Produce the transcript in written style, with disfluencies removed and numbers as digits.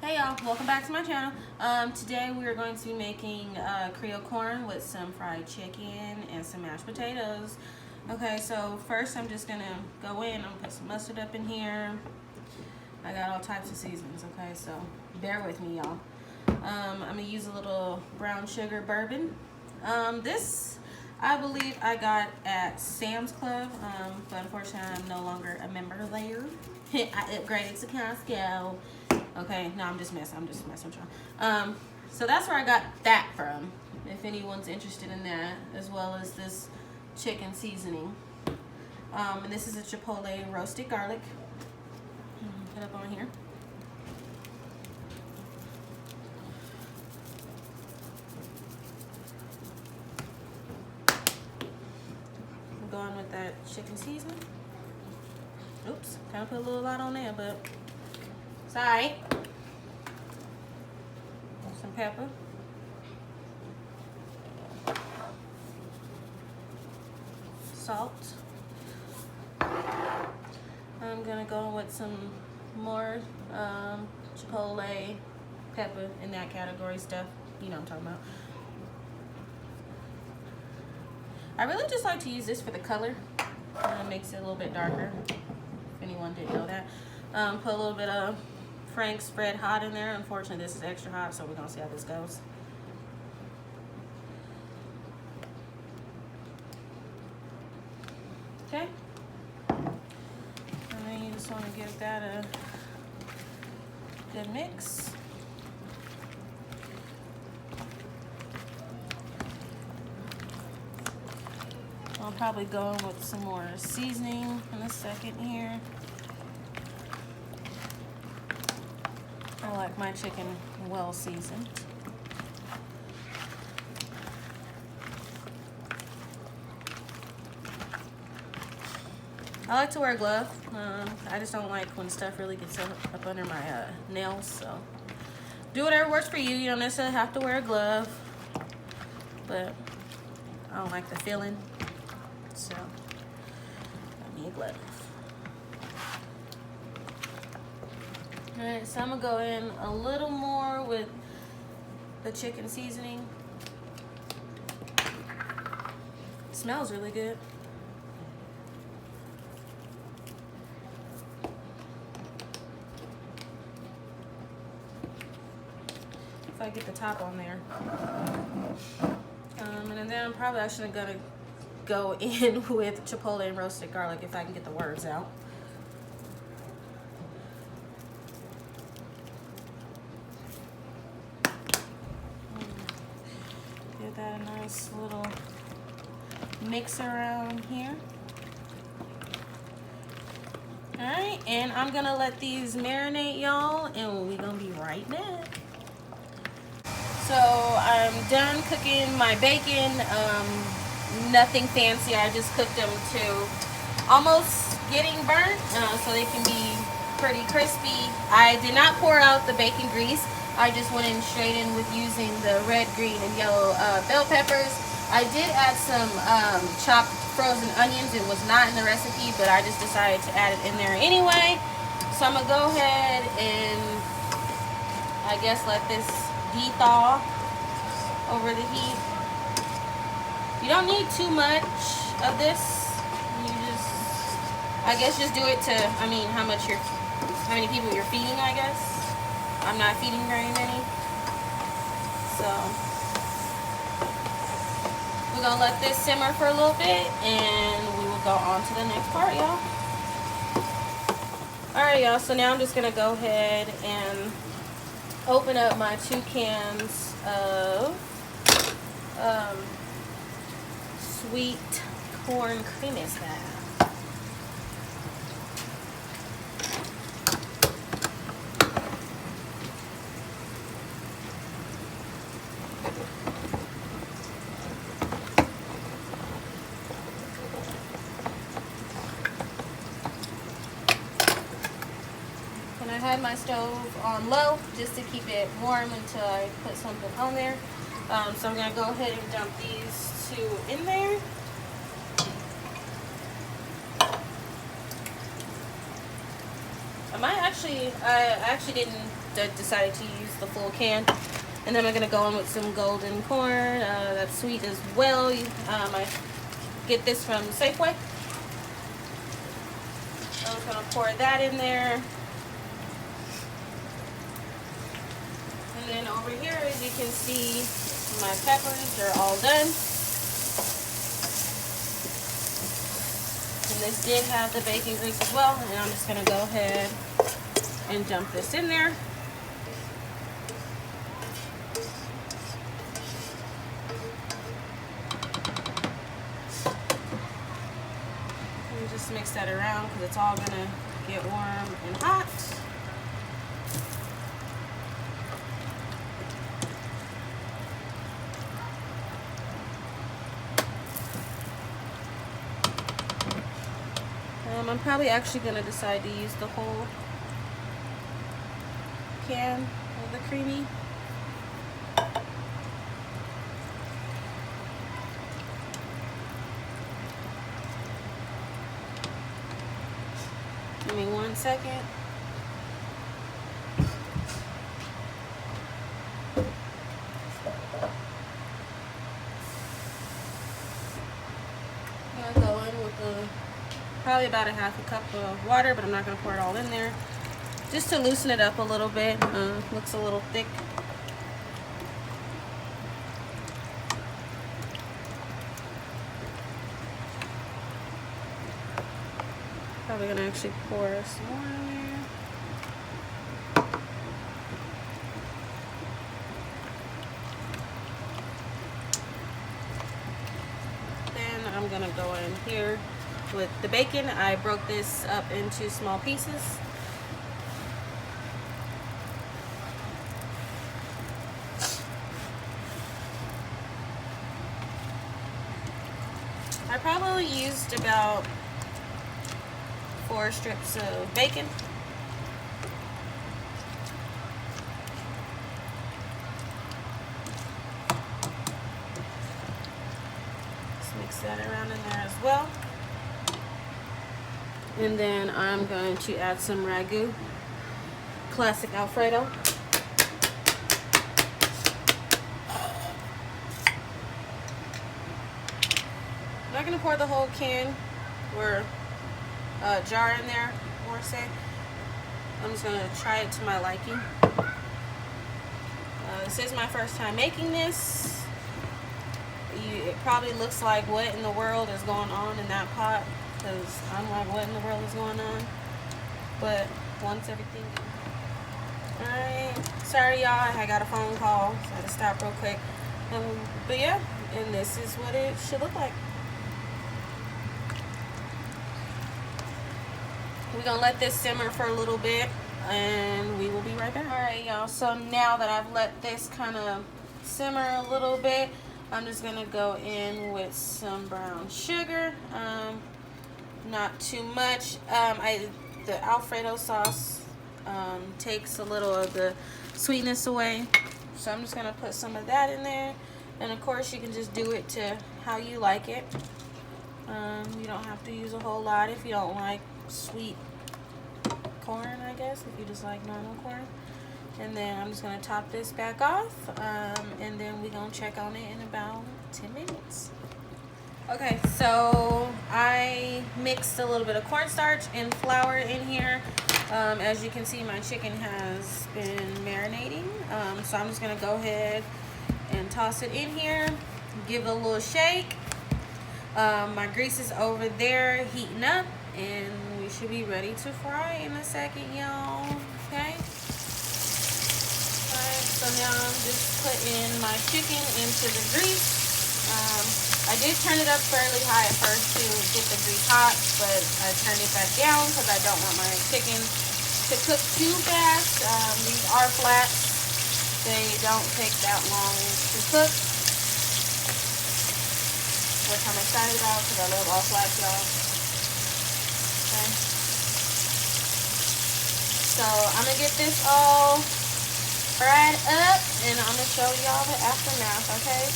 Hey y'all, welcome back to my channel. Today we are going to be making Creole corn with some fried chicken and some mashed potatoes. Okay, so first I'm just gonna go in, I'm gonna put some mustard up in here. I got all types of seasonings, okay, so bear with me y'all. I'm gonna use a little brown sugar bourbon. This I believe I got at Sam's Club, but unfortunately I'm no longer a member there. I upgraded to Costco. Okay, no, I'm just messing with y'all. So that's where I got that from, if anyone's interested in that, as well as this chicken seasoning. And this is a chipotle roasted garlic. Put up on here. I'm going with that chicken seasoning. Oops, kind of put a little lot on there, but it's alright. Some pepper. Salt. I'm gonna go with some more chipotle, pepper, in that category stuff. You know what I'm talking about. I really just like to use this for the color. It makes it a little bit darker, if anyone didn't know that. Put a little bit of Frank's Red Hot in there. Unfortunately, this is extra hot, so we're gonna see how this goes. Okay. And then you just want to give that a good mix. I'll probably go in with some more seasoning in a second here. I like my chicken well seasoned. I like to wear a glove. I just don't like when stuff really gets up under my nails, so do whatever works for you. You don't necessarily have to wear a glove, but I don't like the feeling, so I need a glove. Alright, so I'm gonna go in a little more with the chicken seasoning. It smells really good. If I get the top on there. And then I'm probably actually gonna go in with chipotle and roasted garlic if I can get the words out. Give that a nice little mix around here. Alright, and I'm gonna let these marinate, y'all, and we're gonna be right back. So I'm done cooking my bacon. Nothing fancy. I just cooked them to almost getting burnt, so they can be pretty crispy. I did not pour out the bacon grease. I just went in straight in with using the red, green, and yellow bell peppers. I did add some chopped frozen onions. It was not in the recipe, but I just decided to add it in there anyway. So I'm gonna go ahead and I guess let this de-thaw over the heat. You don't need too much of this. You just, I guess, just do it to, I mean, how many people you're feeding, I guess. I'm not feeding very many. So we're gonna let this simmer for a little bit and we will go on to the next part, y'all. Alright, y'all, so now I'm just gonna go ahead and open up my 2 cans of sweet corn creamy style. And I had my stove on low just to keep it warm until I put something on there. So I'm going to go ahead and dump these 2 in there. I actually didn't decide to use the full can. And then I'm gonna go in with some golden corn. That's sweet as well. I get this from Safeway. I'm just gonna pour that in there. And then over here, as you can see, my peppers are all done. And this did have the bacon grease as well. And I'm just gonna go ahead and dump this in there. And just mix that around because it's all gonna get warm and hot. I'm probably actually going to decide to use the whole can of the creamy. Give me 1 second. I'm going to go in with probably about a half a cup of water, but I'm not going to pour it all in there. Just to loosen it up a little bit. Looks a little thick. Probably going to actually pour some more in there. Then I'm going to go in here with the bacon. I broke this up into small pieces. I probably used about 4 strips of bacon. Just mix that around in there as well. And then I'm going to add some ragu, classic Alfredo. I'm not going to pour the whole can or jar in there, more say. I'm just going to try it to my liking. This is my first time making this. It probably looks like what in the world is going on in that pot, because I'm like, what in the world is going on? But once everything... Alright, sorry y'all, I got a phone call, so I had to stop real quick. But yeah, and this is what it should look like. We're gonna let this simmer for a little bit and we will be right back. Alright y'all, so now that I've let this kind of simmer a little bit, I'm just gonna go in with some brown sugar. Not too much. The Alfredo sauce takes a little of the sweetness away, so I'm just gonna put some of that in there. And of course you can just do it to how you like it. You don't have to use a whole lot if you don't like sweet corn, I guess, if you just like normal corn. And then I'm just gonna top this back off, and then we're gonna check on it in about 10 minutes. Okay, so I mixed a little bit of cornstarch and flour in here. As you can see, my chicken has been marinating, so I'm just gonna go ahead and toss it in here, give it a little shake. My grease is over there heating up, and we should be ready to fry in a second, y'all. Okay. Alright, so now I'm just putting my chicken into the grease. I did turn it up fairly high at first to get the grease hot, but I turned it back down because I don't want my chicken to cook too fast. These are flats. They don't take that long to cook, which I'm excited about because I love all flats, y'all. Okay. So I'm going to get this all fried up and I'm going to show y'all the aftermath, okay?